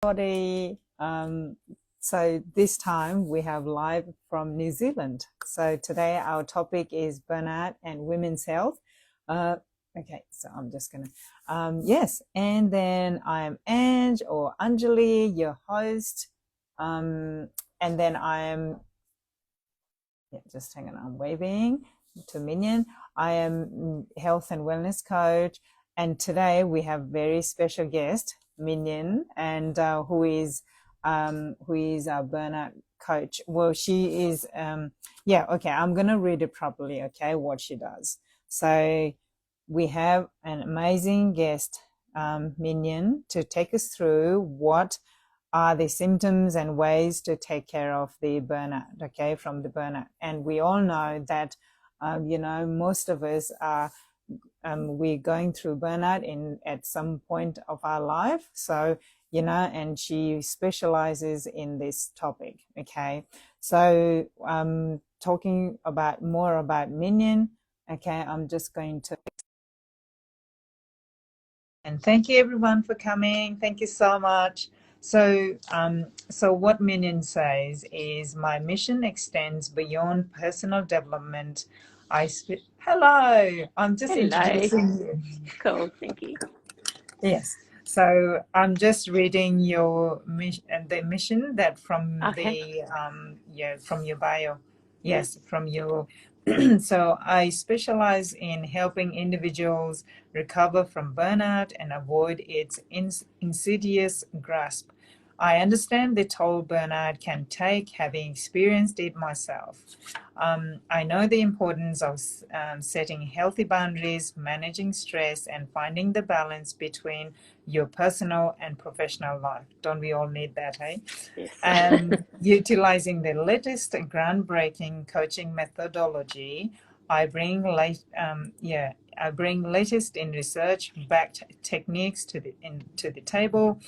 Everybody. So this time we have live from New Zealand. So today our topic is burnout and women's health. Okay, so I'm just gonna, yes, and then I am Ange or Anjali, your host. And then I am, yeah, just hang on, I'm waving to Mignon. I am health and wellness coach. And today we have very special guest, Mignon, and who is our burnout coach. Well, she is, yeah, okay, I'm going to read it properly, okay, what she does. So we have an amazing guest, Mignon, to take us through what are the symptoms and ways to take care of the burnout, okay, from the burnout. And we all know that, most of us are, we're going through burnout at some point of our life. So, and she specializes in this topic, okay. So, talking more about Mignon, okay, I'm just going to, and thank you everyone for coming. Thank you so much. So, so what Mignon says is, my mission extends beyond personal development. Hello, I'm just Hello. introducing you. Cool, thank you. Yes. So I'm just reading your mission, the mission that from Okay. the from your bio. Yes, from your. So I specialize in helping individuals recover from burnout and avoid its insidious grasp. I understand the toll burnout can take, having experienced it myself. I know the importance of setting healthy boundaries, managing stress, and finding the balance between your personal and professional life. Don't we all need that, hey? Yes. Utilizing the latest groundbreaking coaching methodology, I bring I bring latest in research backed techniques to the table.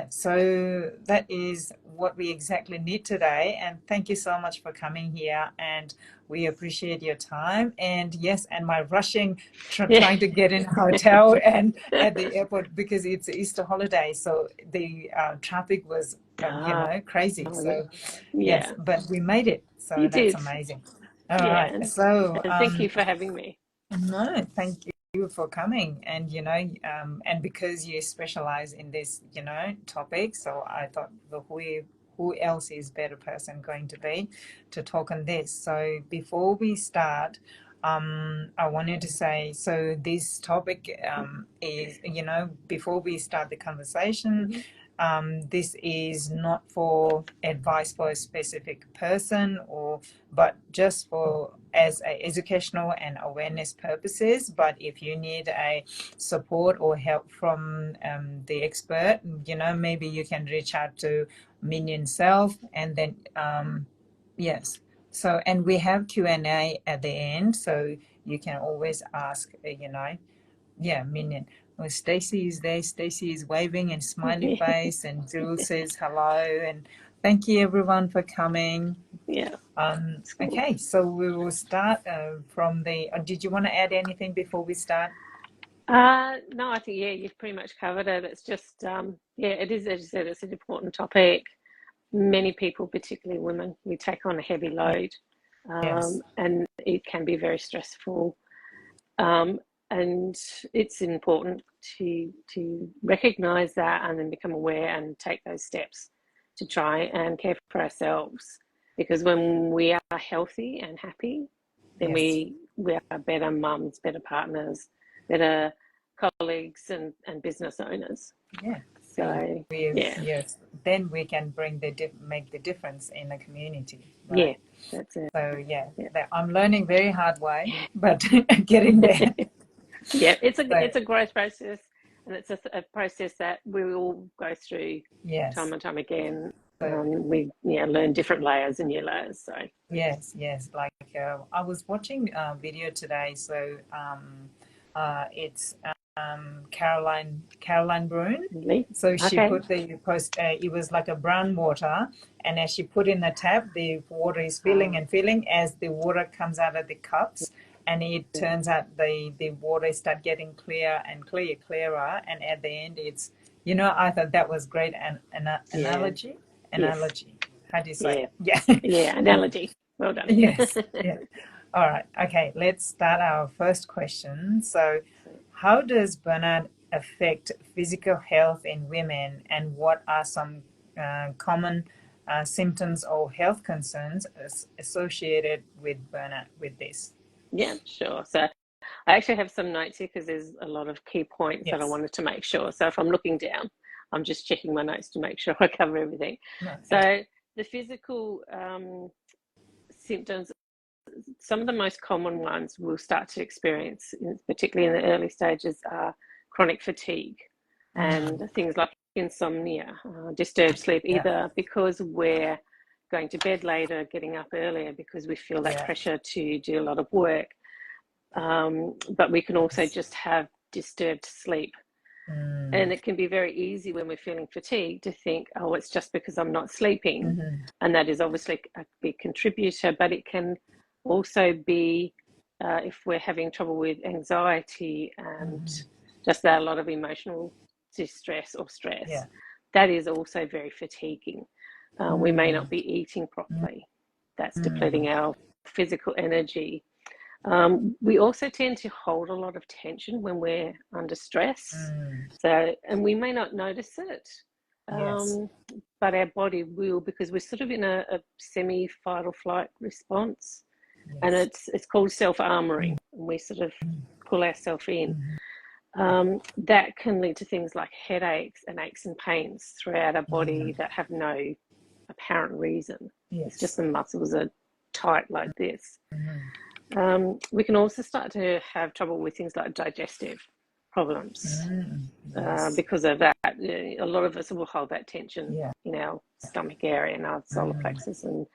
So that is what we exactly need today. And thank you so much for coming here. And we appreciate your time. And yes, and my rushing, trying to get in a hotel and at the airport because it's Easter holiday. So the traffic was, crazy. So yes, Yeah, but we made it. So you that's did. amazing. All Yeah, right. So, and thank you for having me. no, thank you for coming. And, and because you specialize in this, topic, so I thought, well, who else is better person going to be to talk on this? So before we start, I wanted to say, so this topic is, before we start the conversation, Mhm. this is not for advice for a specific person but just for as a educational and awareness purposes. But if you need a support or help from the expert, maybe you can reach out to Mignon self, and then yes. So, and we have Q&A at the end, so you can always ask, yeah, Minion. Well, Stacy is there. Stacy is waving and smiley face, and Jules says hello. And thank you everyone for coming. Yeah, it's cool. Okay, so we will start from the. Did you want to add anything before we start? No, I think, yeah, you've pretty much covered it. It's just, yeah, it is, as you said, it's an important topic. Many people, particularly women, we take on a heavy load, Yes. and it can be very stressful. Um, and it's important to recognize that and then become aware and take those steps to try and care for ourselves. Because when we are healthy and happy, then Yes. we are better mums, better partners, better colleagues and business owners. Yeah. So yeah, Yes. Then we can make the difference in the community, yeah, right? that's it. So yeah, Yeah. I'm learning very hard way, but getting there. Yeah, So it's a growth process, and it's a process that we all go through time yes. and time again. So We learn different layers and new layers. So yes. Like I was watching a video today. So it's Caroline Brune. really, So she okay, put the post. It was like a brown water, and as she put in the tap, the water is filling uh, and filling as the water comes out of the cups, and it turns out the water start getting clearer, and clearer, and at the end I thought that was great. Yeah. Analogy, Yes. analogy. How do you say Yeah. it? Yeah. Yeah. And Analogy. Well done. yes, yeah. All right. Okay, let's start our first question. So, how does burnout affect physical health in women, and what are some common symptoms or health concerns associated with burnout with this? Yeah, sure. So I actually have some notes here because there's a lot of key points that I Yes. wanted to make sure. So if I'm looking down, I'm just checking my notes to make sure I cover everything. No, okay. So the physical symptoms, some of the most common ones we'll start to experience, particularly in the early stages, are chronic fatigue and Mm, things like insomnia, disturbed sleep, yeah, either because we're going to bed later, getting up earlier because we feel that yeah. pressure to do a lot of work, but we can also Yes. just have disturbed sleep. Mm, And it can be very easy when we're feeling fatigued to think, oh, it's just because I'm not sleeping. mm-hmm. And that is obviously a big contributor, but it can also be if we're having trouble with anxiety and Mm-hmm. just that a lot of emotional distress or Yeah. stress, that is also very fatiguing. We may Mm, not be eating mm, properly. That's depleting mm, our physical energy. We also tend to hold a lot of tension when we're under stress. mm. So, and we may not notice it, Yes. um, but our body will, because we're sort of in a semi fight or flight response, and Yes. it's called self Mm, armoring, and we sort of mm, pull ourselves in. mm. That can lead to things like headaches and aches and pains throughout our Mm, body that have no apparent reason. It's just yes. the muscles are tight like this. Mm, We can also start to have trouble with things like digestive problems mm, yes. because of that. A lot of us will hold that tension Yeah. in our stomach area and our solar Mm, plexus and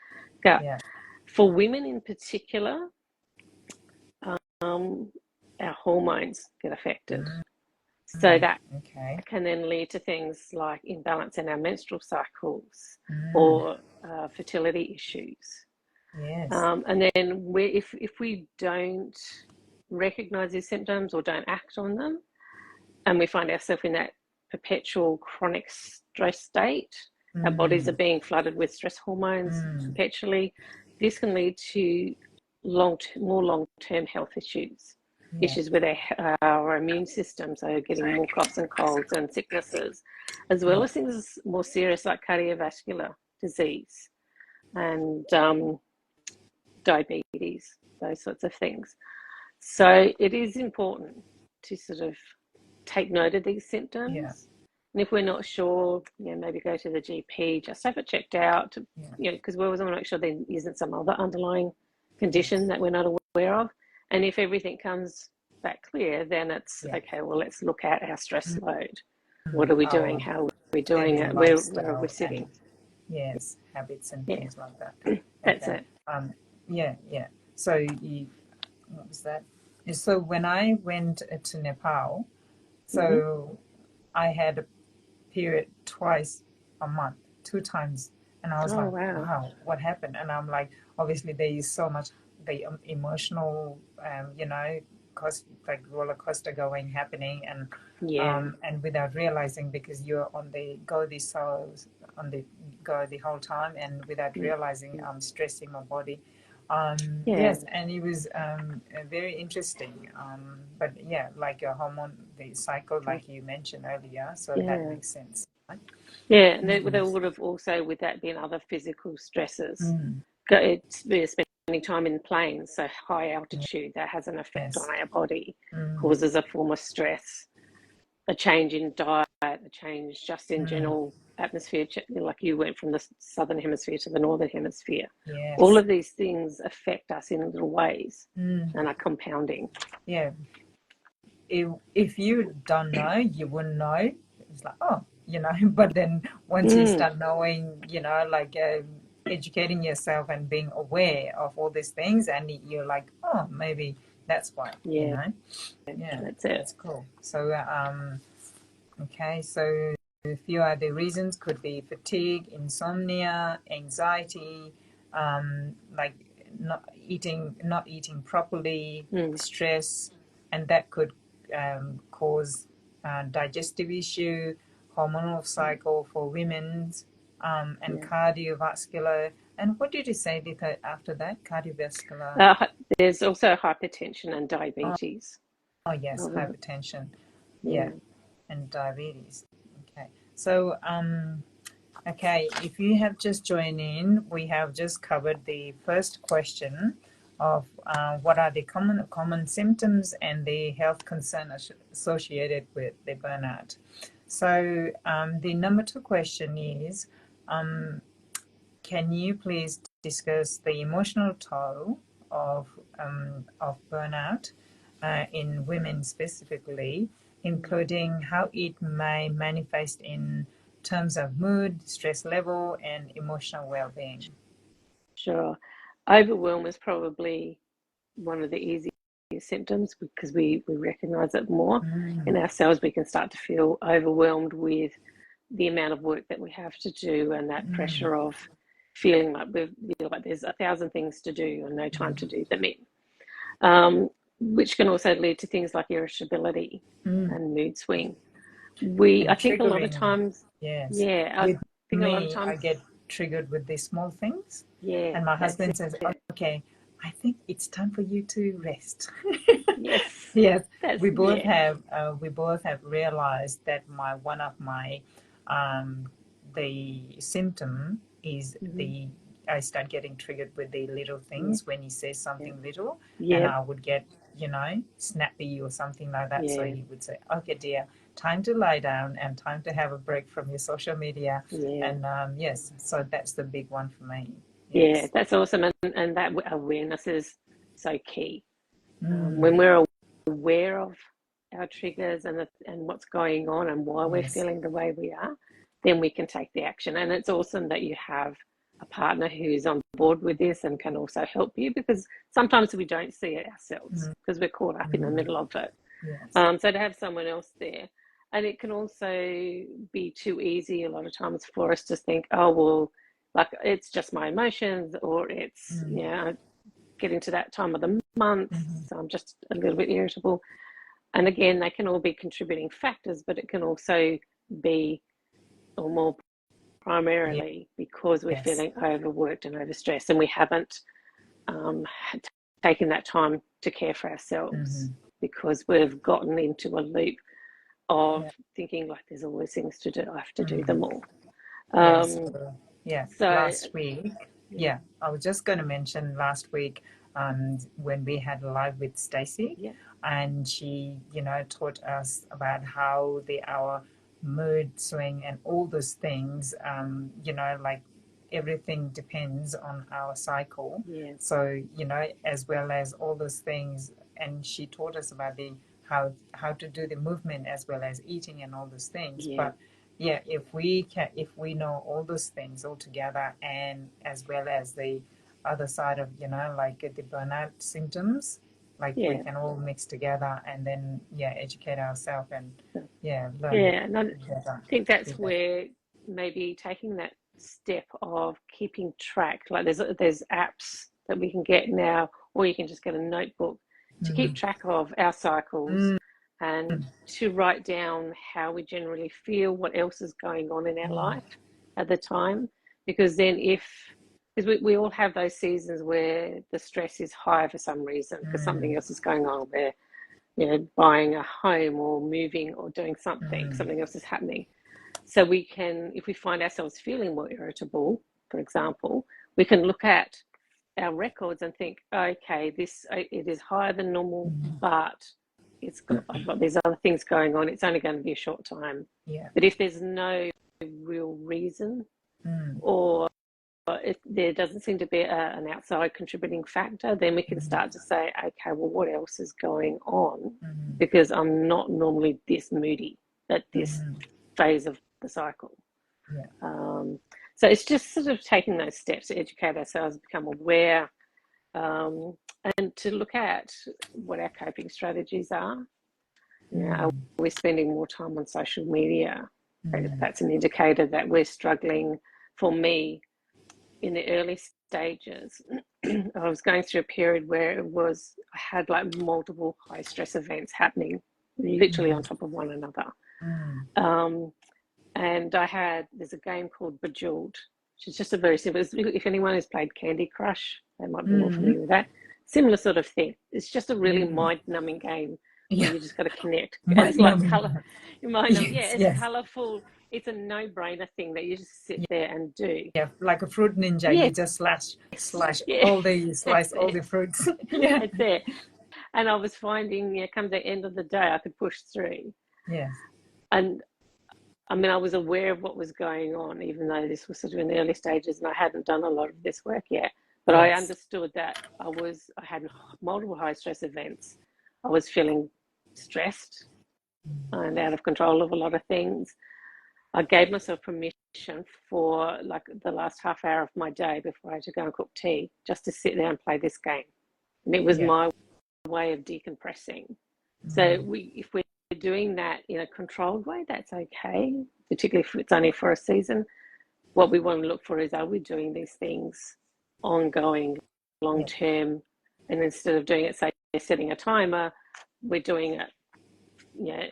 gut. yeah. For women in particular, um, our hormones get affected. Mm, So that okay. can then lead to things like imbalance in our menstrual cycles Mm, or fertility issues. yes. And then if we don't recognize these symptoms or don't act on them, and we find ourselves in that perpetual chronic stress state, our bodies are Mm, being flooded with stress hormones mm, perpetually. This can lead to more long-term health issues, yeah. issues with our immune system, so getting more coughs and colds and sicknesses, as well Yeah. as things more serious like cardiovascular disease and diabetes, those sorts of things. So it is important to sort of take note of these Yeah. symptoms. And if we're not sure, maybe go to the GP, just have it checked out, Yeah. because we always want to make sure there isn't some other underlying condition Yes. that we're not aware of. And if everything comes back clear, then it's Yeah. okay, well, let's look at our stress Mm, load. What are we doing? our How are we doing daily it? Where are we lifestyle sitting? and yes, habits and Yeah, things like that. that's Okay. it. Yeah, yeah. So what was that? So when I went to Nepal, Mm-hmm. so I had a period twice a month, two times, and I was Oh, like, wow. wow, what happened? And I'm like, obviously there is so much the emotional, cost like roller coaster going happening, Yeah. and without realizing because you're on the go on the go the whole time, and without realizing Mm-hmm. I'm stressing my body. Yeah. Yes, and it was very interesting. But yeah, like a hormone, the cycle, like you mentioned earlier, so that Yeah. makes sense. Right? Yeah, and there Mm, would have also, with that being other physical stresses, mm, it's spending time in planes, so high altitude, that has an effect on yes. our body, Mm, causes a form of stress, a change in diet, a change just in mm, general atmosphere, like you went from the southern hemisphere to the northern hemisphere. All yes. of these things affect us in little ways Mm, and are compounding. yeah. If you don't know, you wouldn't know. It's like, oh, but then once you Mm, start knowing, like educating yourself and being aware of all these things, and you're like, oh, maybe that's why, yeah, Yeah, that's it. that's cool. So, okay, so a few other reasons could be fatigue, insomnia, anxiety, like not eating properly, Mm, stress, and that could cause digestive issue, hormonal cycle for women's, and Yeah. cardiovascular. And what did you say after that? Cardiovascular. There's also hypertension and Oh, diabetes. oh yes, Um, hypertension. Yeah, yeah. and diabetes. Okay. So, okay, if you have just joined in, we have just covered the first question of what are the common symptoms and the health concern associated with the burnout. So, the number two question is, um, can you please discuss the emotional toll of burnout in women specifically, including how it may manifest in terms of mood, stress level, and emotional well-being? Sure. Overwhelm is probably one of the easiest symptoms because we recognize it more in Mm, ourselves. We can start to feel overwhelmed with the amount of work that we have to do and that mm, pressure of feeling like like there's 1,000 things to do and no time to mm, do them in, um, which can also lead to things like irritability mm. and mood swing. I And think a lot of triggering, times, yes. yeah, I With think a lot of me, I times, get triggered with these small things, yeah, and my that's husband says, it. "Okay, I think it's time for you to rest." Yes, Yes, that's we both have realized that my one of my the symptom is mm-hmm. the I start getting triggered with the little Yeah, things when he says yeah, something little, and yeah, I would get, snappy or something like that. So yeah, he would say, "Okay, dear, time to lie down and time to have a break from your social media." yeah. And yes, so that's the big one for me. Yeah, Yes. that's awesome, and that awareness is so key. Mm, When we're aware of our triggers and what's going on and why we're yes. feeling the way we are, then we can take the action. And it's awesome that you have a partner who's on board with this and can also help you because sometimes we don't see it ourselves Mm, because we're caught up in the mm, middle of it. yes. So to have someone else there, and it can also be too easy a lot of times for us to think, oh well, like it's just my emotions, or it's Mm, getting to that time of the month, mhm. so I'm just a little bit irritable. And again, they can all be contributing factors, but it can also be, or more primarily, because we're Yes. feeling overworked and overstressed, and we haven't um, taken that time to care for ourselves Hmm. because we've gotten into a loop of Yeah. thinking like there's always things to do. I have to do them Mm. all. Yes. Um, Yeah. so Last week, yeah, yeah, I was just going to mention last week, when we had a live with Stacy, yeah, and she, taught us about how our mood swing and all those things, like everything depends on our cycle. yeah, So, as well as all those things, and she taught us about the how to do the movement as well as eating and all those things. yeah, But yeah, if we know all those things all together, and as well as the other side of, like the burnout symptoms, like we yeah. can all mix together and then, yeah, educate ourselves and, So, yeah, learn yeah, and I better. think Do that's that. where maybe taking that step of keeping track, like there's apps that we can get now, or you can just get a notebook to keep Mm, track of our cycles mm, and to write down how we generally feel, what else is going on in our mm, life at the time. Because then because we all have those seasons where the stress is high for some reason because something mm, else is going on, where buying a home or moving or doing mm, something else is happening. So we can, if we find ourselves feeling more irritable, for example, we can look at our records and think, okay, it is higher than normal, mm. but I've got these other things going on. It's only going to be a short time. Yeah. But if there's no real reason, Mm, or if there doesn't seem to be an outside contributing factor, then we can mm, start to say, okay, well, what else is going on? mm, Because I'm not normally this moody at this mm. phase of the cycle. Yeah. Um, so it's just sort of taking those steps to educate ourselves, become aware, um, and to look at what our coping strategies are. Are Mm, we spending more time on social media? mm, That's an indicator that we're struggling. For me, in the early stages, I was going through a period where I had like multiple high stress events happening literally on mm, top of one another. mm, Um, and there's a game called Bejeweled, which is just a very simple, if anyone has played Candy Crush, they might be more familiar with that. Similar sort of thing. It's just a really mind-numbing game where you just got to connect. And it's like colour. It's colourful. It's a no-brainer thing that you just sit there and do. Yeah, like a fruit ninja, you just slice all the fruits. It's there. And I was finding, come the end of the day, I could push through. Yes. And I mean, I was aware of what was going on, even though this was sort of in the early stages and I hadn't done a lot of this work yet. But I understood that I had multiple high stress events. I was feeling stressed and out of control of a lot of things. I gave myself permission for like the last half hour of my day before I had to go and cook tea, just to sit there and play this game. And it was my way of decompressing. So if we're doing that in a controlled way, that's okay, particularly if it's only for a season. What we want to look for is, are we doing these things ongoing, long term? And instead of doing it, say, setting a timer, we're doing it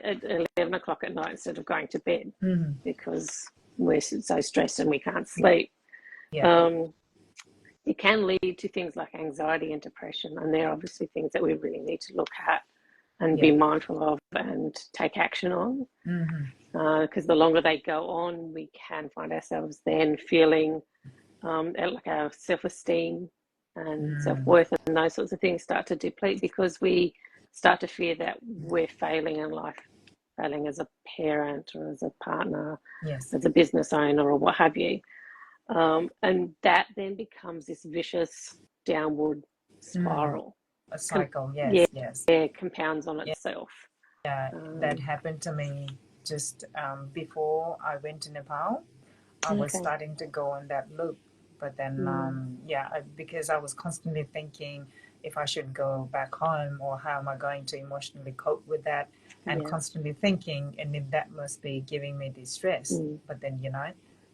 at 11 o'clock at night instead of going to bed because we're so stressed and we can't sleep. It can lead to things like anxiety and depression, and they're obviously things that we really need to look at and be mindful of and take action on, because the longer they go on, we can find ourselves then feeling like our self-esteem and self-worth and those sorts of things start to deplete, because we start to fear that we're failing in life, failing as a parent or as a partner, as a business owner or what have you. And that then becomes this vicious downward spiral. A cycle, compounds on itself. Yeah, that happened to me just before I went to Nepal. I was starting to go on that loop, but then because I was constantly thinking if I should go back home or how am I going to emotionally cope with that, and constantly thinking, and then that must be giving me the stress. But then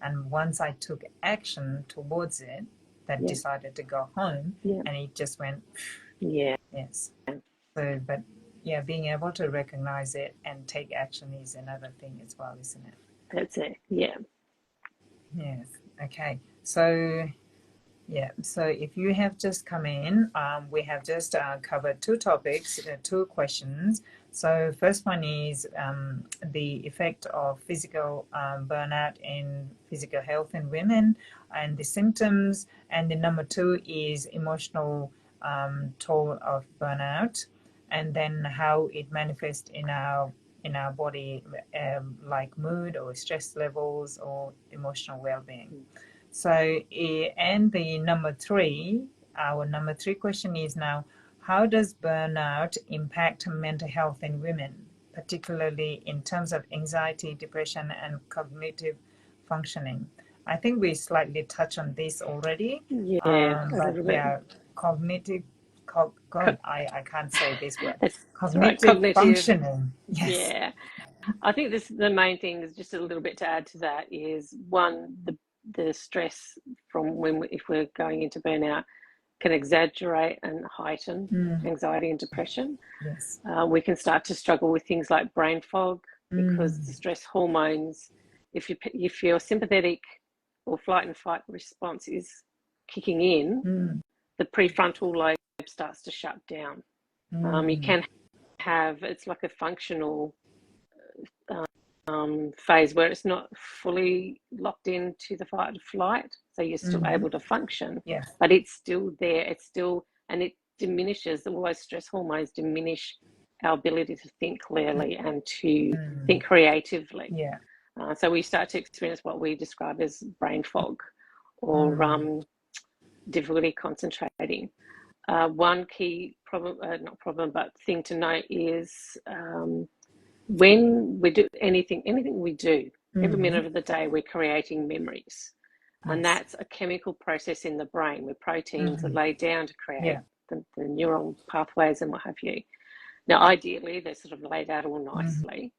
and once I took action towards it, that decided to go home, and it just went. So, but being able to recognize it and take action is another thing as well, isn't it? That's it. Yes. Okay. So if you have just come in, we have just covered two topics, two questions. So first one is the effect of physical burnout in physical health in women and the symptoms. And the number two is emotional toll of burnout, and then how it manifests in our body, like mood or stress levels or emotional well-being. So, and the our number three question is now, how does burnout impact mental health in women, particularly in terms of anxiety, depression, and cognitive functioning? I think we slightly touched on this already. Cognitive, I can't say this word. Cognitive functioning. Yes. Yeah. I think the main thing is just a little bit to add to that is, one, the stress from if we're going into burnout can exaggerate and heighten anxiety and depression. Yes. We can start to struggle with things like brain fog because the stress hormones, if your sympathetic or flight and fight response is kicking in, the prefrontal lobe starts to shut down. You can have, it's like a functional phase where it's not fully locked into the fight or flight, so you're still able to function, but it's still there, and it diminishes, all those stress hormones diminish our ability to think clearly and to think creatively. So we start to experience what we describe as brain fog or difficulty concentrating. One key thing to note is when we do anything we do, every minute of the day, we're creating memories. And that's a chemical process in the brain where proteins are laid down to create the neural pathways and what have you. Now, ideally, they're sort of laid out all nicely.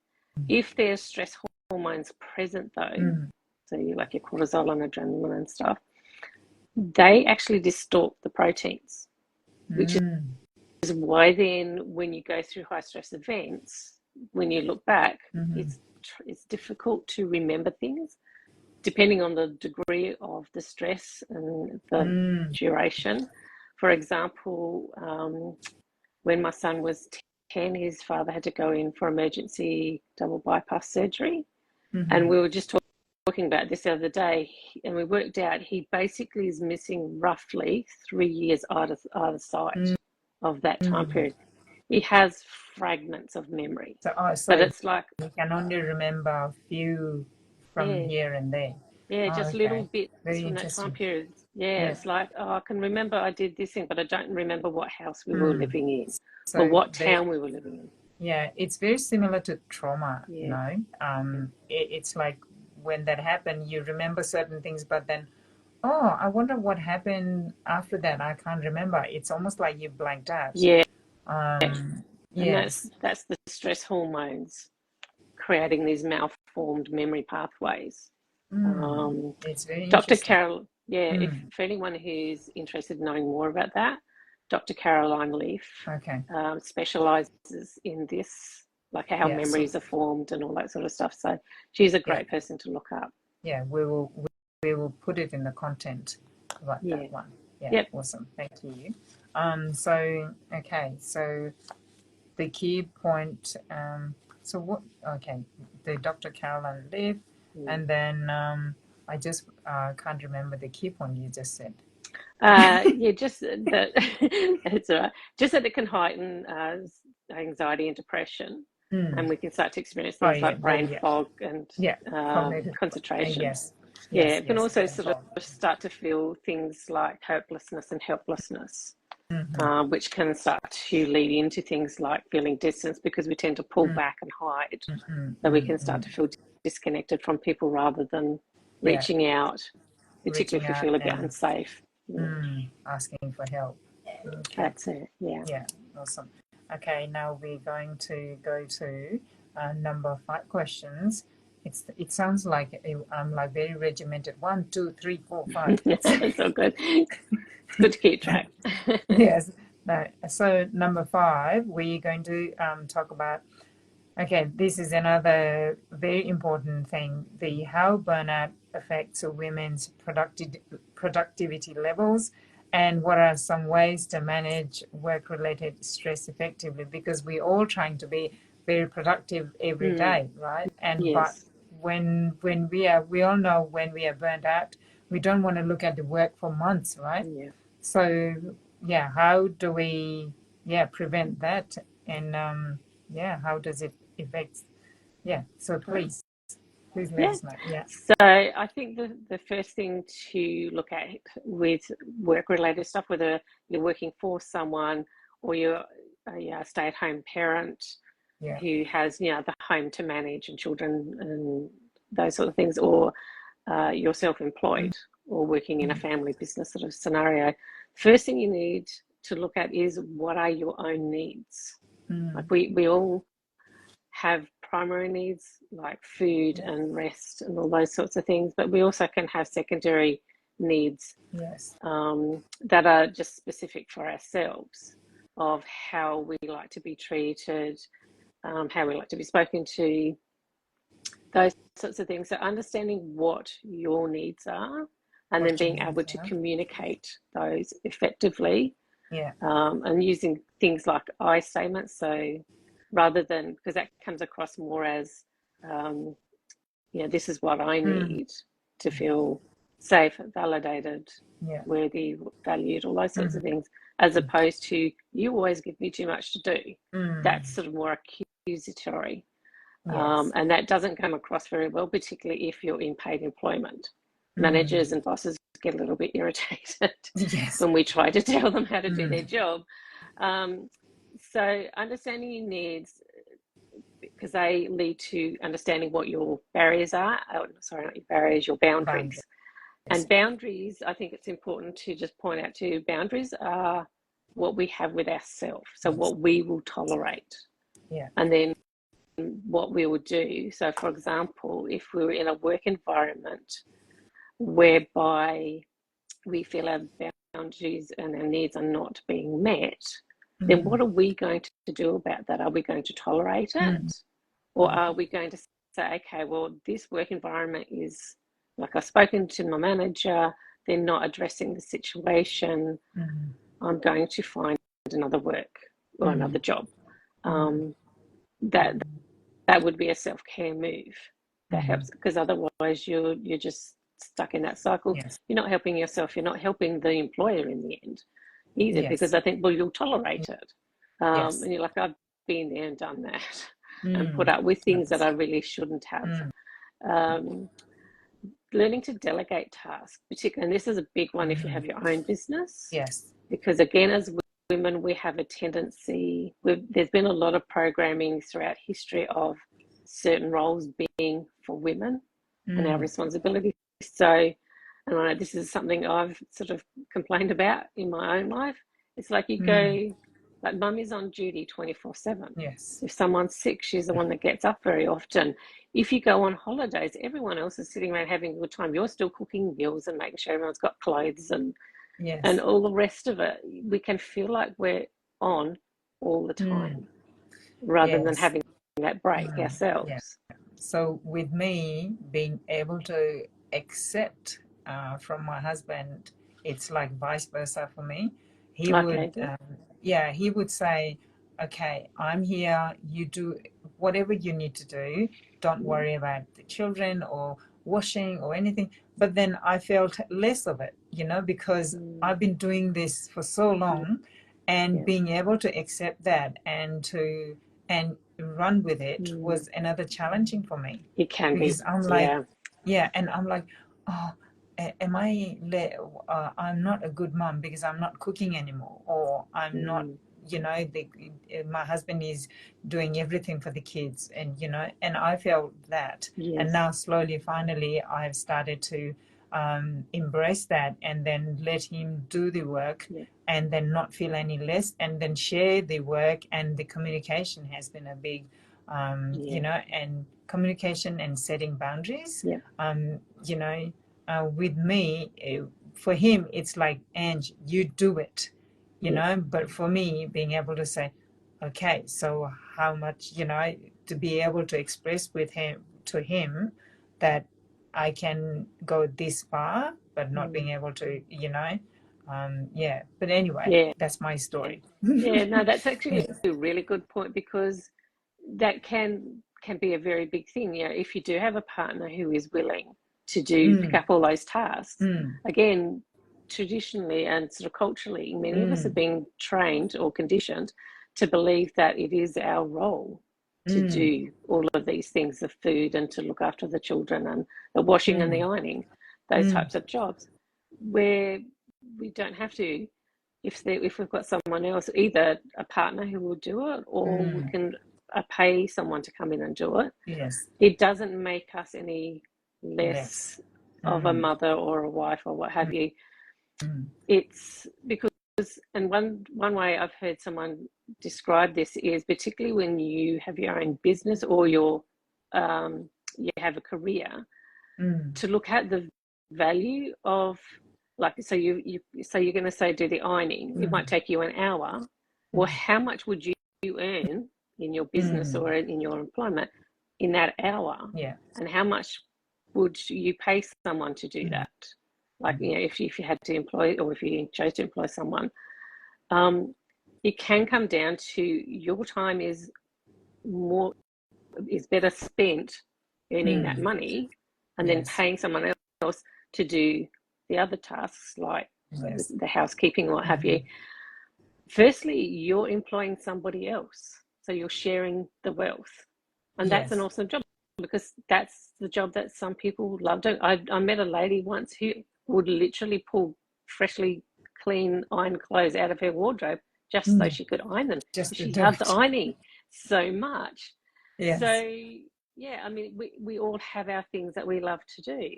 If there's stress hormones present, though, so like your cortisol and adrenaline and stuff, they actually distort the proteins, which is why then when you go through high stress events, when you look back, it's it's difficult to remember things depending on the degree of the stress and the duration. For example, when my son was 10, his father had to go in for emergency double bypass surgery. And we were just talking about this the other day, and we worked out he basically is missing roughly 3 years either side of that time period. He has fragments of memory. So but it's like, you can only remember a few from here and there. just little bits Very from that time interesting. period. It's like, I can remember I did this thing, but I don't remember what house we were living in or what town we were living in. Yeah, it's very similar to trauma, you know. It's like when that happened, you remember certain things, but then, oh, I wonder what happened after that. I can't remember. It's almost like you blanked out. And that's the stress hormones creating these malformed memory pathways. It's very Dr. interesting. Carol, if for anyone who's interested in knowing more about that, Dr. Caroline Leaf specialises in this, like how memories are formed and all that sort of stuff. So she's a great person to look up. Yeah, we will put it in the content about that one. Awesome. Thank you. So the key point. So what? Okay, the Dr. Caroline Leaf, and then I just can't remember the key point you just said. Just that it's all right. Just that it can heighten anxiety and depression, and we can start to experience things like brain fog and concentration. It can also sort of start to feel things like hopelessness and helplessness, which can start to lead into things like feeling distance, because we tend to pull back and hide. So we can start to feel disconnected from people rather than reaching out, particularly if we feel a bit unsafe. Asking for help. That's it. Awesome. Okay, now we're going to go to number 5 questions. It sounds like I'm like very regimented. 1, 2, 3, 4, 5. It's so good. It's good to keep track. Yes. No. So number 5, we're going to talk about. Okay, this is another very important thing: how burnout affects women's productivity levels, and what are some ways to manage work-related stress effectively. Because we're all trying to be very productive every day, right? And but when we all know when we are burnt out, we don't want to look at the work for months, right? So how do we prevent that? And how does it affect? So please let us know. So I think the first thing to look at with work-related stuff, whether you're working for someone or you're a stay-at-home parent who has the home to manage and children and those sort of things, or you're self-employed or working in a family business sort of scenario, first thing you need to look at is, what are your own needs? Like we all have primary needs like food and rest and all those sorts of things, but we also can have secondary needs that are just specific for ourselves, of how we like to be treated, how we like to be spoken to, those sorts of things. So understanding what your needs are, and then being able to communicate those effectively, and using things like I statements. So rather than, because that comes across more as, this is what I need to feel safe, validated, worthy, valued, all those sorts of things, as opposed to, you always give me too much to do. That's sort of more accusatory. And that doesn't come across very well, particularly if you're in paid employment. Managers and bosses get a little bit irritated when we try to tell them how to do their job. So understanding your needs, because they lead to understanding what your barriers are. Sorry, not your barriers, your boundaries. And boundaries, I think it's important to just point out too, boundaries are what we have with ourselves. So what we will tolerate. And then what we will do. So for example, if we were in a work environment whereby we feel our boundaries and our needs are not being met, then what are we going to do about that? Are we going to tolerate it? Or are we going to say, okay, well, this work environment is like, I've spoken to my manager, they're not addressing the situation. I'm going to find another work or another job. That would be a self-care move that helps, because otherwise you're just stuck in that cycle. Yes. You're not helping yourself, you're not helping the employer in the end either, Yes. because I think, well, you'll tolerate it. Yes. And you're like, I've been there and done that and put up with things that I really shouldn't have. Learning to delegate tasks, particularly, and this is a big one if you have your own business. Yes. Because again, as women, we have a tendency, there's been a lot of programming throughout history of certain roles being for women and our responsibility. So, and I know this is something I've sort of complained about in my own life. It's like you go, like mum is on duty 24/7. Yes. If someone's sick, she's the one that gets up very often. If you go on holidays, everyone else is sitting around having a good time. You're still cooking meals and making sure everyone's got clothes and all the rest of it. We can feel like we're on all the time rather than having that break ourselves. Yeah. So with me being able to accept from my husband, it's like vice versa for me. He would, he would say, okay, I'm here, you do whatever you need to do. Don't worry about the children or washing or anything. But then I felt less of it, because I've been doing this for so long, and being able to accept that and run with it was another challenging for me. It can because be. I'm like, and I'm like, oh, am I'm not a good mom because I'm not cooking anymore, or I'm not, my husband is doing everything for the kids, and and I felt that. And now slowly, finally, I've started to embrace that, and then let him do the work, and then not feel any less, and then share the work. And the communication has been a big and communication and setting boundaries. With me, for him it's like, Ange, you do it, but for me, being able to say, okay, so how much, to be able to express to him that I can go this far, but not being able to, but anyway, that's my story. No, that's actually a really good point, because that can be a very big thing. If you do have a partner who is willing to pick up all those tasks, again, traditionally and sort of culturally, many of us are being trained or conditioned to believe that it is our role to do all of these things, the food and to look after the children and the washing and the ironing, those types of jobs, where we don't have to. If we've got someone else, either a partner who will do it, or we can pay someone to come in and do it. Yes. It doesn't make us any less of a mother or a wife or what have you. It's because, and one way I've heard someone describe this is, particularly when you have your own business or you have a career, to look at the value of, like, so you're going to say do the ironing, it might take you an hour. Well, how much would you earn in your business or in your employment in that hour? And how much would you pay someone to do that? Like, if you had to employ, or if you chose to employ someone, it can come down to your time is better spent earning that money, and then paying someone else to do the other tasks, like the housekeeping or what have you. Firstly, you're employing somebody else, so you're sharing the wealth, and that's an awesome job, because that's the job that some people love doing. I met a lady once who would literally pull freshly clean ironed clothes out of her wardrobe just so she could iron them. She loved ironing so much. So I mean, we all have our things that we love to do.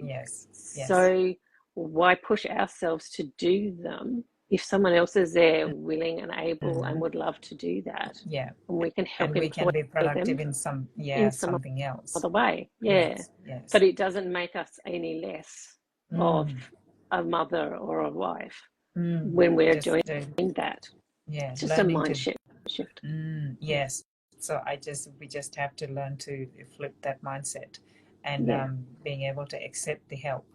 So why push ourselves to do them if someone else is there willing and able and would love to do that? And we can help, and we can be productive in something else, other way. But it doesn't make us any less of a mother or a wife when we're doing that. It's just a mind shift. Yes. So we just have to learn to flip that mindset, and Yeah, being able to accept the help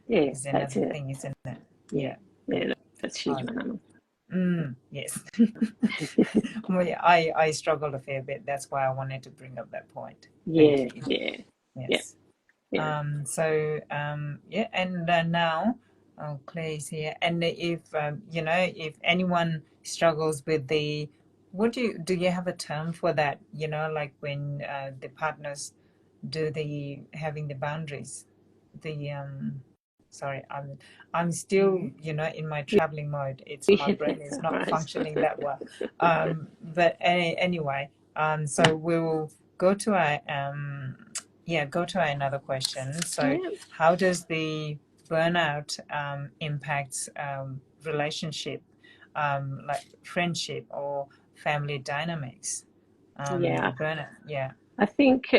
yeah, is that's another it. thing, isn't it? Yeah, Yeah. yeah, that's huge, Oh, man. yes. Well, yeah, I struggled a fair bit. That's why I wanted to bring up that point. Thank Yeah, you. yeah, yeah, Yes. yeah, Yeah, and now Claire's here. And if if anyone struggles with the, what do you have a term for that? Like when the partners do the having the boundaries, the sorry, I'm still in my traveling mode. It's my yeah. brain That's is all not right. functioning that well. But anyway, so we'll go to our go to our another question. So Yeah, how does the burnout impacts relationship, like friendship or family dynamics? The yeah. burnout, yeah. I think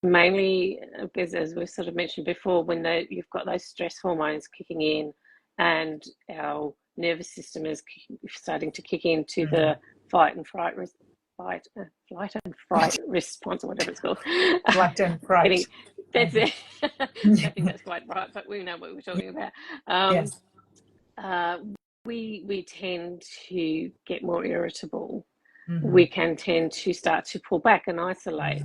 mainly because, as we sort of mentioned before, when you've got those stress hormones kicking in, and our nervous system is starting to kick into Mm-hmm. the fight and fright, flight and fright response, or whatever it's called. Flight and fright. Getting that's Okay. it. I don't think that's quite right, but we know what we're talking about. Um, Yes. uh, we tend to get more irritable. Mm-hmm. We can tend to start to pull back and isolate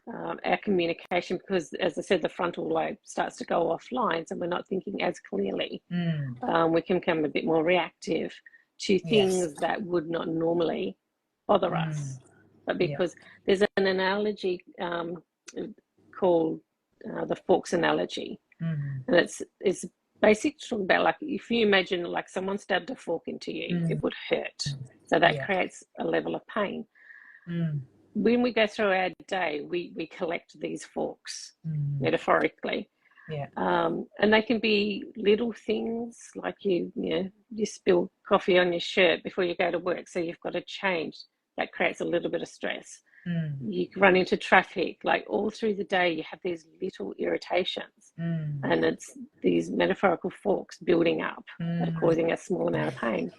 Mm-hmm. our communication because, as I said, the frontal lobe starts to go offline, so we're not thinking as clearly. Mm. We can become a bit more reactive to Yes. things that would not normally bother Mm. us. But Yeah. because there's an analogy called the forks analogy, Mm-hmm. and it's basically talking about, like, if you imagine like someone stabbed a fork into you, Mm. it would hurt. So that Yeah. creates a level of pain. Mm. When we go through our day, we collect these forks, Mm. metaphorically. Yeah. And they can be little things like you spill coffee on your shirt before you go to work, so you've got to change. That creates a little bit of stress. Mm. You run into traffic, like all through the day, you have these little irritations, Mm. and it's these metaphorical forks building up that are Mm. causing a small amount of pain.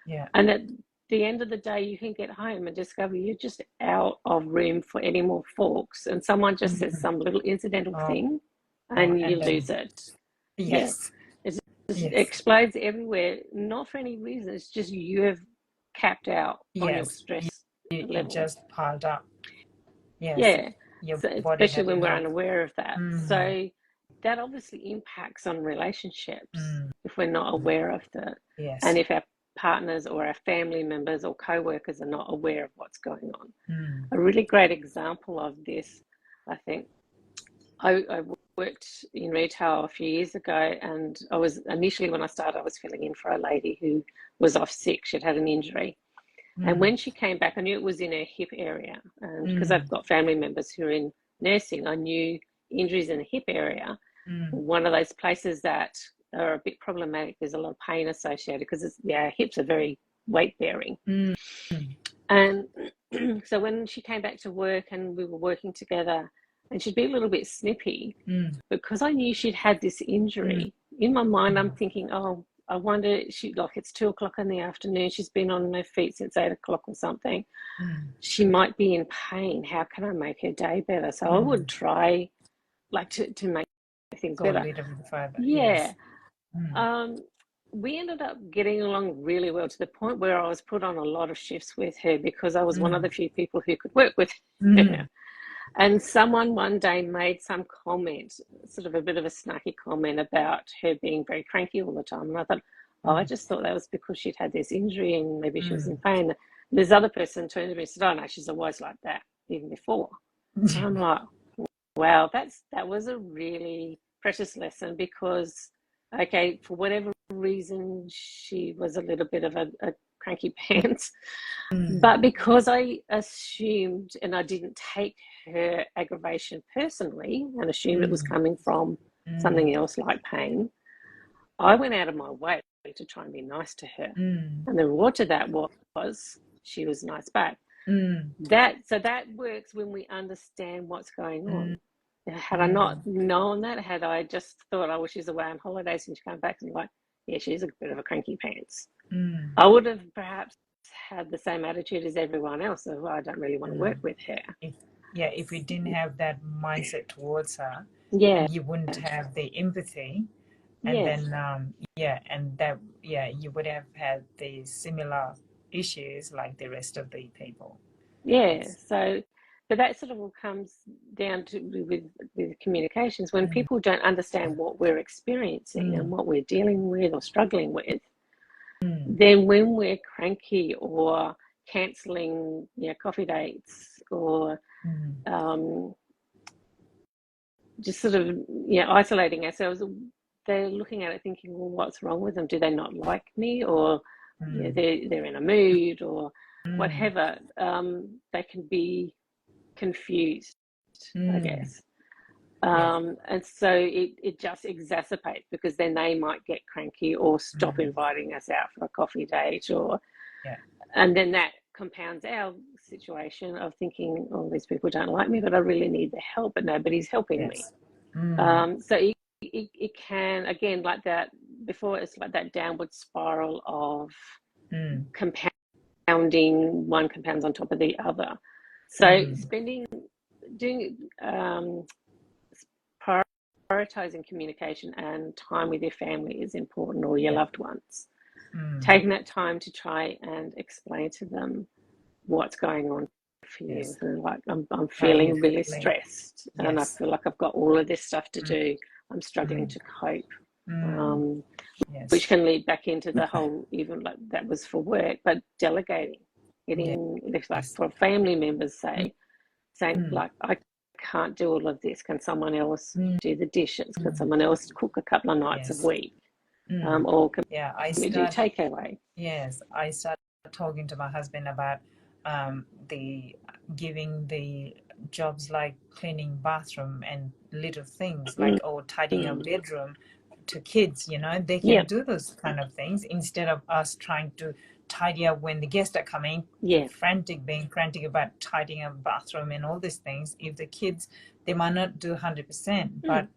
Yeah. And at the end of the day, you can get home and discover you're just out of room for any more forks. And someone just says Mm. some little incidental Oh, thing and you and lose then it. Yeah. yes. It just Yes. explodes everywhere, not for any reason. It's just you have capped out on your Yes. stress It level. just piled up. Yes. Yeah. Your So body especially had when we're enough. unaware of that. Mm. So that obviously impacts on relationships Mm. if we're not aware of that. And Yes. if our partners or our family members or co-workers are not aware of what's going on. Mm. A really great example of this, I think, I worked in retail a few years ago, and I was initially, when I started, I was filling in for a lady who was off sick. She'd had an injury. And Mm. when she came back, I knew it was in her hip area. And because I've Mm. got family members who are in nursing, I knew injuries in the hip area, Mm. one of those places that are a bit problematic. There's a lot of pain associated because hips are very weight bearing. Mm. And so when she came back to work and we were working together, and she'd be a little bit snippy Mm. because I knew she'd had this Mm. injury. In my mind, I'm Mm. thinking, oh, I wonder, it's 2 o'clock in the afternoon. She's been on her feet since 8 o'clock or something. Mm. She might be in pain. How can I make her day better? So I would Mm. try, like, to make things Go a better. little bit further. Yeah. Yes. Mm. Um, we ended up getting along really well to the point where I was put on a lot of shifts with her because I was one of Mm. the few people who could work with her. Mm. And someone one day made some comment, sort of a bit of a snarky comment about her being very cranky all the time. And I thought, oh, I Mm. just thought that was because she'd had this injury and maybe she was in Mm. pain. This other person turned to me and said, oh, no, she's always like that, even before. And I'm like, wow, that was a really precious lesson because, okay, for whatever reason, she was a little bit of a cranky pants. Mm. But because I assumed and I didn't take her aggravation personally and assumed it was Mm. coming from Mm. something else like pain, I went out of my way to try and be nice to her. Mm. And the reward to that was she was nice back. Mm. That works when we understand what's going Mm. on. Had I Mm. not known that, had I just thought, oh, well, she's away on holidays and she comes back and like, yeah, she's a bit of a cranky pants, Mm. I would have perhaps had the same attitude as everyone else, so I don't really want to work with her. If we didn't have that mindset towards her, Yeah, you wouldn't have the empathy, and yes, then you would have had the similar issues like the rest of the people. yeah. Yes. So, but that sort of all comes down to with communications. When Mm, people don't understand what we're experiencing and mm, what we're dealing with or struggling with, mm, then when we're cranky or cancelling, coffee dates or mm. um, just sort of isolating ourselves, they're looking at it thinking, well, what's wrong with them? Do they not like me, or Mm, they're in a mood or mm, whatever? They can be confused, I mm. guess. Yes. And so it just exacerbates, because then they might get cranky or stop Mm, inviting us out for a coffee date, yeah. and then that compounds our situation of thinking, oh, these people don't like me, but I really need their help, but nobody's helping me. Yes. Mm, So it can, again, like that before, it's like that downward spiral of mm, compounding, one compounds on top of the other. So mm. doing prioritizing communication and time with your family is important, or your Yeah. loved ones. Mm. Taking that time to try and explain to them what's going on for you. Yes. So like, I'm How are you feeling really feeling? stressed, and I Yes. feel like I've got all of this stuff to Mm, do. I'm struggling mm, to cope. mm. Um, which Yes. can lead back into the whole, even like that was for work, but delegating, Yeah. getting, like Yes. for family members, Mm, saying mm, like, I can't do all of this. Can someone else mm, do the dishes? Can mm. someone else cook a couple of nights a Yes. week? Mm. Or can Yeah. we do takeaway? Yes, I started talking to my husband about the giving the jobs like cleaning bathroom and little things like, Mm, or tidying a mm, bedroom to kids. They can yeah, do those kind of things instead of us trying to tidy up when the guests are coming, yeah, being frantic about tidying up bathroom and all these things. If the kids, they might not do 100%, mm, but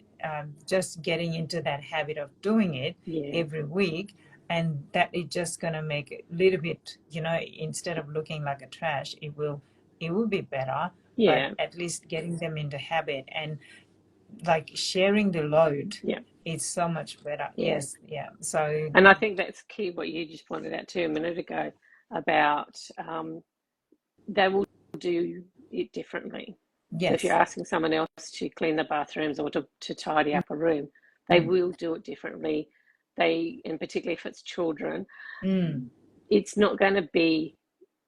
just getting into that habit of doing it yeah, every week, and that is just going to make it a little bit, instead of looking like a trash, it will be better. But yeah, at least getting them into habit, and like sharing the load yeah, is so much better. yeah. Yes. Yeah. So And I think that's key, what you just pointed out too a minute ago, about they will do it differently. So if you're yes. asking someone else to clean the bathrooms or to tidy up a room, they Mm, will do it differently. And particularly if it's children, mm, it's not going to be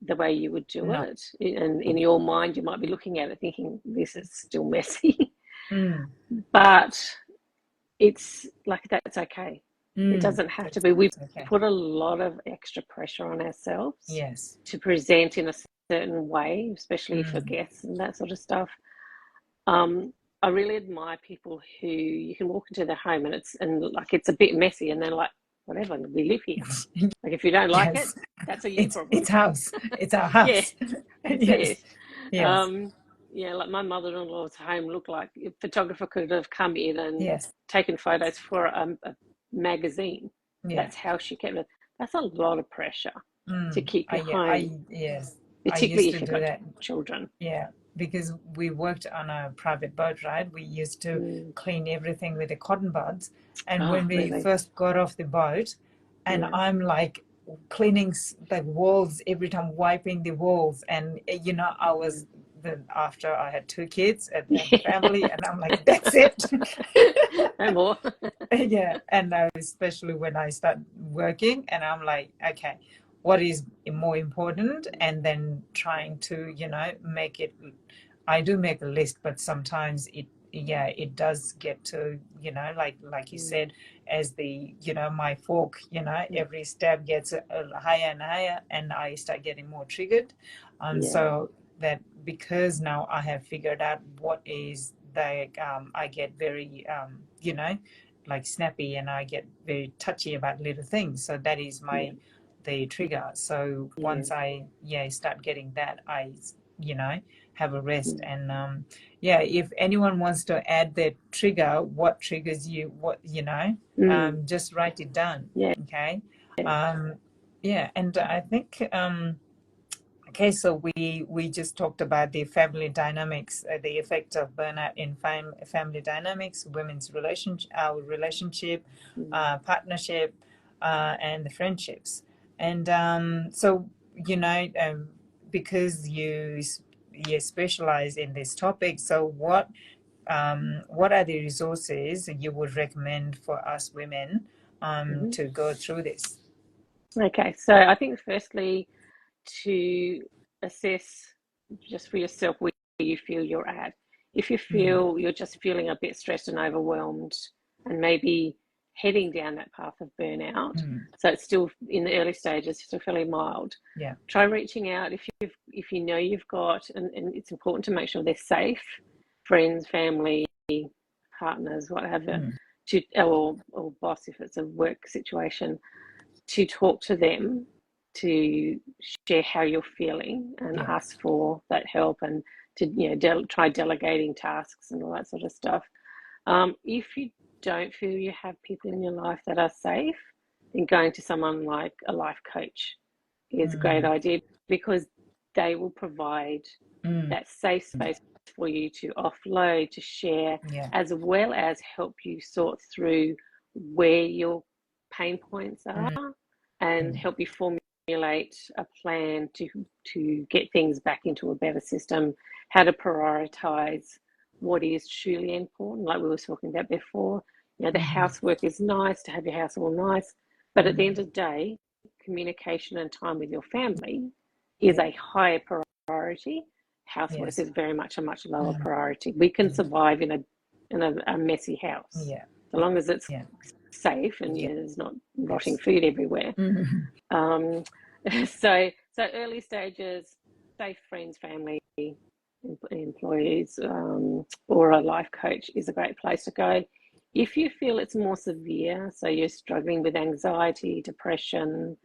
the way you would do no. it. And in your mind, you might be looking at it thinking, this is still messy. Mm, But it's like, that's okay. It mm, doesn't have to be. We that's okay. put a lot of extra pressure on ourselves Yes. to present in a certain way, especially for Mm, guests and that sort of stuff. Um, I really admire people who you can walk into their home and like it's a bit messy, and they're like, whatever, we live here. Like if you don't like it, yes. that's a you It's problem. house. It's our Yeah, house. that's Yes. it. Yes. Um, yeah, like my mother-in-law's home looked like a photographer could have come in and Yes. taken photos for a magazine. Yeah. That's how she kept it. That's a lot of pressure to Mm. keep your Yeah, home, yes, I particularly used if to you've do got that. children. Yeah, because we worked on a private boat ride. We used to Mm. clean everything with the cotton buds. And Oh, when we really? first got off the boat, and Yeah. I'm like cleaning the walls every time, wiping the walls. And, I Mm. was then after I had two kids and family, and I'm like, that's it. No more. Yeah, and especially when I start working, and I'm like, okay, what is more important? And then trying to, make it. I do make a list, but sometimes it does get to, like you Mm. said, as the, my fork, Yeah. every step gets higher and higher, and I start getting more triggered. Yeah. So that, because now I have figured out what is the, I get very, like snappy, and I get very touchy about little things. So that is Yeah. the trigger. So Yeah. once I start getting that, I you know have a rest. Mm. And if anyone wants to add their trigger, what triggers you, what Mm. just write it down. Yeah. Okay. um Yeah, and I think okay, so we just talked about the family dynamics, the effect of burnout in family dynamics, women's relationship, our relationship, Mm. partnership, and the friendships. And so you know, because you specialize in this topic, so what are the resources you would recommend for us women Hmm. to go through this? Okay, so I think firstly to assess just for yourself where you feel you're at. If you Mm, feel you're just feeling a bit stressed and overwhelmed and maybe heading down that path of burnout, mm, so it's still in the early stages, still fairly mild, yeah. try reaching out if you know you've got, and it's important to make sure they're safe, friends, family, partners, whatever, Mm, to or boss if it's a work situation, to talk to them, to share how you're feeling and yeah. ask for that help, and to try delegating tasks and all that sort of stuff. If you don't feel you have people in your life that are safe, then going to someone like a life coach is a great Mm, idea, because they will provide mm, that safe space for you to offload, to share, yeah. as well as help you sort through where your pain points are, Mm, and mm, help you formulate a plan to get things back into a better system, how to prioritize what is truly important, like we were talking about before. The mhm, housework is nice to have your house all nice, but at the end mm, of the day, communication and time with your family is yeah. a higher priority. Housework Yes. is very much a much lower Mm, priority. We can mm, survive in a messy house, yeah. so long as it's Yeah. safe and Yeah. there's not rotting Yes. food everywhere. Mhm. Um, so early stages, safe friends, family, employees, or a life coach is a great place to go. If you feel it's more severe, so you're struggling with anxiety, depression,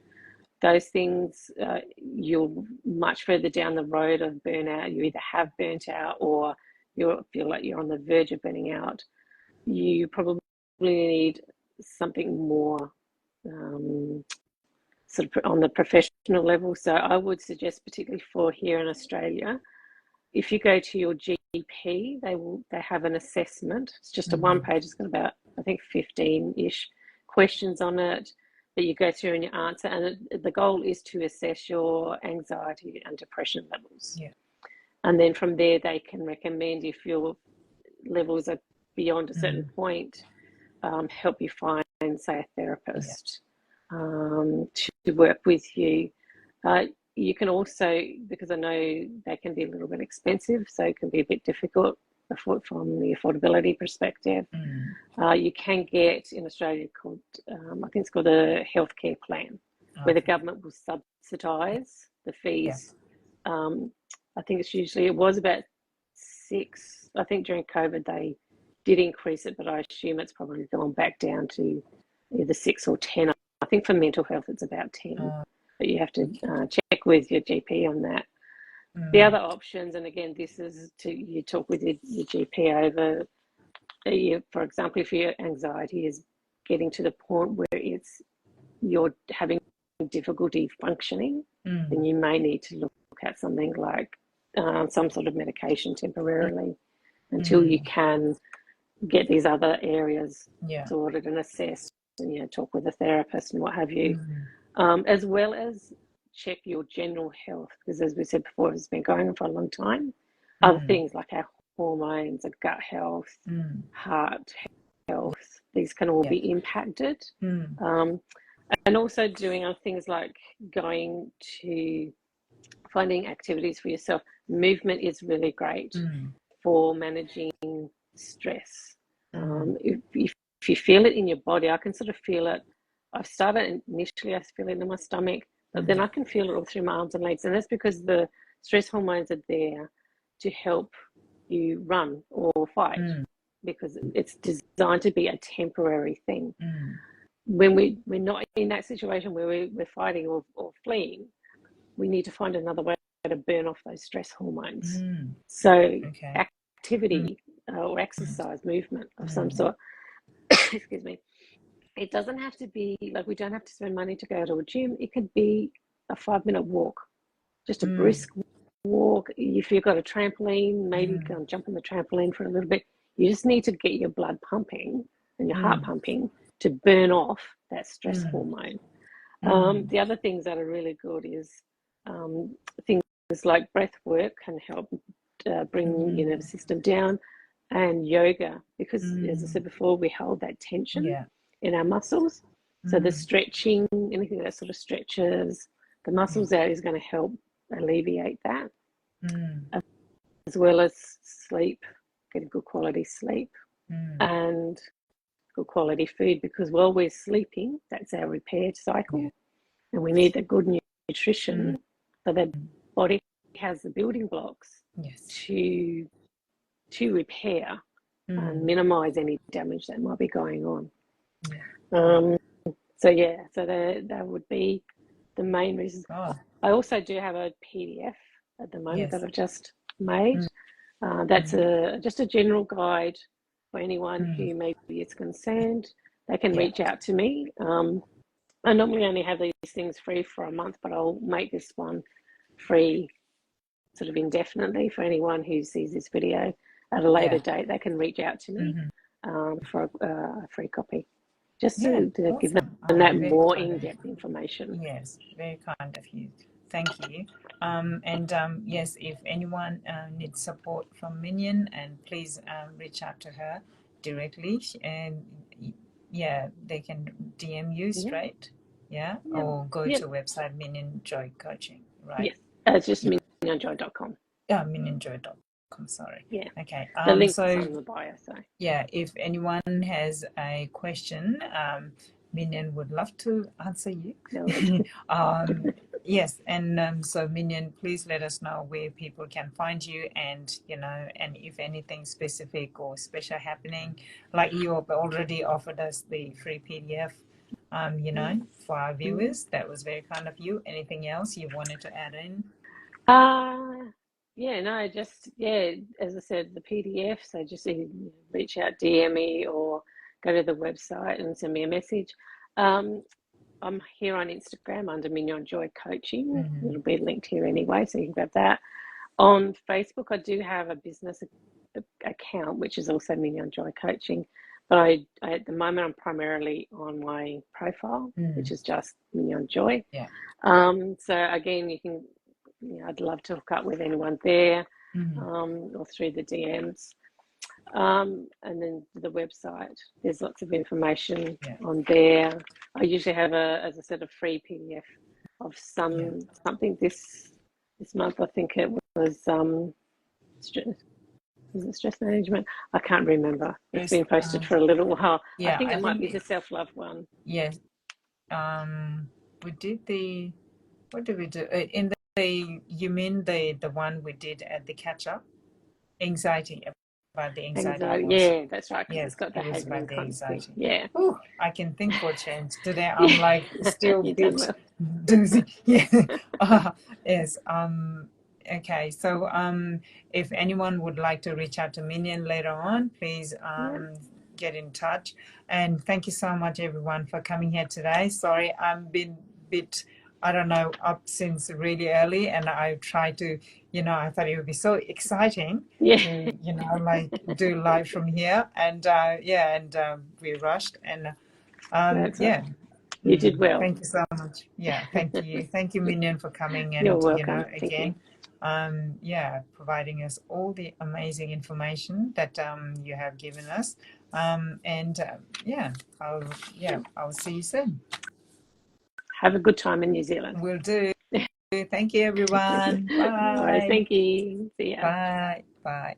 those things, you're much further down the road of burnout. You either have burnt out or you feel like you're on the verge of burning out. You probably need something more, sort of on the professional level. So I would suggest, particularly for here in Australia, if you go to your GP, they have an assessment. It's just a one Mhm. page. It's got about, I think, 15-ish questions on it that you go through and you answer. And the goal is to assess your anxiety and depression levels. Yeah. And then from there, they can recommend, if your levels are beyond a certain Mm, point, help you find, say, a yeah. therapist to work with you. Uh, you can also, because I know they can be a little bit expensive, so it can be a bit difficult from the affordability perspective. Mm, You can get in Australia called, I think it's called a healthcare plan, where the okay. government will subsidise the Yeah. fees. Um, I think it was about six. I think during COVID they did increase it, but I assume it's probably gone back down to either 6 or 10. I think for mental health it's about 10, Uh, but you have to okay. check with your GP on that. The Mm, other options, and again, this is to you talk with your GP over. For example, if your anxiety is getting to the point where you're having difficulty functioning, then mm, you may need to look at something like some sort of medication temporarily until you mm, can get these other areas yeah. sorted and assessed, and talk with a therapist and what have you, Mm, as well as check your general health, because as we said before, it's been going on for a long time. Other mm, things like our hormones, our gut health, mm, heart health, these can all yeah. be impacted. Mm, Um, and also doing other things like going to finding activities for yourself. Movement is really great mm, for managing stress. mm, If you feel it in your body, I can sort of feel it. I started initially, I feel it in my stomach, but then mm, I can feel it all through my arms and legs. And that's because the stress hormones are there to help you run or fight, mm, because it's designed to be a temporary thing. mm, When we're not in that situation where we're fighting or fleeing, we need to find another way to burn off those stress hormones. mm, So okay. Mm, activity or mm, exercise, movement of some mm, sort, excuse me, it doesn't have to be like, we don't have to spend money to go to a gym. It could be a 5-minute walk, just a brisk walk. If you've got a trampoline, maybe go and jump on the trampoline for a little bit. You just need to get your blood pumping and your heart pumping to burn off that stress hormone. The other things that are really good is things like breath work can help bring your nervous system down, and yoga, because as I said before, we hold that tension in our muscles. So the stretching, anything that sort of stretches the muscles out is going to help alleviate that, as well as sleep, get a good quality sleep, and good quality food, because while we're sleeping, that's our repair cycle, and we need the good nutrition so that body has the building blocks to repair and minimize any damage that might be going on. So that would be the main reasons. I also do have a PDF at the moment that I've just made. That's just a general guide for anyone who maybe is concerned. They can reach out to me. I normally only have these things free for a month, but I'll make this one free sort of indefinitely for anyone who sees this video at a later date. They can reach out to me for a free copy, just to give them that more in-depth information. Yes, very kind of you. Thank you. Yes, if anyone needs support from Mignon, and please reach out to her directly, and they can DM you straight, or go to website Mignon Joy Coaching, right? Yes, it's just mignonjoy.com. mignonjoy.com, sorry. Yeah. Okay. The link's on the bio. So if anyone has a question, Mignon would love to answer you. Yes, and so Mignon, please let us know where people can find you, and and if anything specific or special happening, like you have already offered us the free PDF, for our viewers. That was very kind of you. Anything else you wanted to add in? As I said, the PDF. So just reach out, DM me, or go to the website and send me a message. I'm here on Instagram under Mignon Joy Coaching. It'll be linked here anyway, so you can grab that. On Facebook, I do have a business account, which is also Mignon Joy Coaching. But I at the moment, I'm primarily on my profile, which is just Mignon Joy. So again, you can, I'd love to hook up with anyone there, or through the DMs. And then the website, there's lots of information on there. I usually have as I said, a free PDF of something this month. I think it was stress management? I can't remember. It's been posted for a little while. I think it might be the self-love one. Yes. We did what did we do? You mean the one we did at the catch-up? Anxiety. About the anxiety. Yeah, that's right. Yes, it's got the about the anxiety. Yeah. Ooh, I can think for a change. Today I'm like still a bit well. doozy. Yes. Okay. So if anyone would like to reach out to Mignon later on, please get in touch. And thank you so much, everyone, for coming here today. Sorry, I'm been a bit, I don't know, up since really early, and I tried to, I thought it would be so exciting to, do live from here, and we rushed, and you did well. Thank you so much. Yeah, thank you, Mignon, for coming, and you're welcome. again, providing us all the amazing information that you have given us, I'll see you soon. Have a good time in New Zealand. Will do. Thank you, everyone. Bye. All right, thank you. See ya. Bye. Bye.